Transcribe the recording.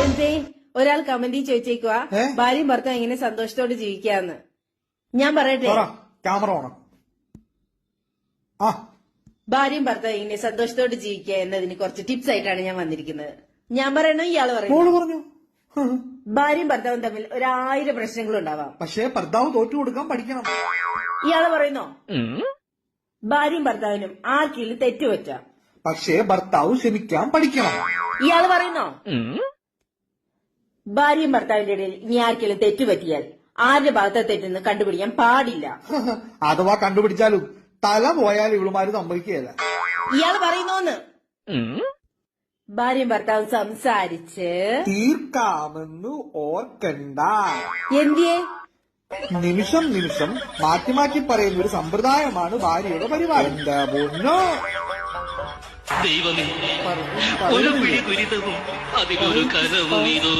എന്തേ ഒരാൾ കമന്റിൽ ചോദിച്ചേക്കുവാ ഭാര്യയും ഭർത്താവും എങ്ങനെ സന്തോഷത്തോടെ ജീവിക്കാന്ന്. ഞാൻ പറയട്ടെ, ക്യാമറ ഓണം. ഭാര്യയും ഭർത്താവും എങ്ങനെ സന്തോഷത്തോടെ ജീവിക്കുക എന്നതിന് കുറച്ച് ടിപ്സ് ആയിട്ടാണ് ഞാൻ വന്നിരിക്കുന്നത്. ഞാൻ പറയണോ ഇയാള് പറഞ്ഞു? ഭാര്യയും ഭർത്താവും തമ്മിൽ 1000 പ്രശ്നങ്ങളുണ്ടാവാം, പക്ഷേ ഭർത്താവ് തോറ്റു കൊടുക്കാൻ പഠിക്കണം. ഇയാള് പറയുന്നോ ഭാര്യയും ഭർത്താവിനും ആർക്കെങ്കിലും തെറ്റുപറ്റാം, പക്ഷേ ഭർത്താവ് ക്ഷമിക്കാൻ പഠിക്കണം. ഇയാള് പറയുന്നോ ഭാര്യയും ഭർത്താവിന്റെ ഇടയിൽ ഇനി ആർക്കെങ്കിലും തെറ്റുപറ്റിയാൽ ആരുടെ ഭാഗത്തെ തെറ്റെന്ന് കണ്ടുപിടിക്കാൻ പാടില്ല. അഥവാ കണ്ടുപിടിച്ചാലും തല പോയാൽ ഇവളുമാര് സമ്മതിക്കുകയല്ല. ഇയാള് പറയുന്നോന്ന് ഭാര്യയും ഭർത്താവും സംസാരിച്ച് തീർക്കാമെന്ന് ഓർക്കണ്ട. എന്തിയെ നിമിഷം നിമിഷം മാറ്റി മാറ്റി പറയുന്ന ഒരു സമ്പ്രദായമാണ് ഭാര്യയുടെ പരിപാടി. എന്താ പൊന്നോ ദൈവമേ, ഒരു പിടി ദുരിതവും അതിലൊരു കനവും ഇതോ.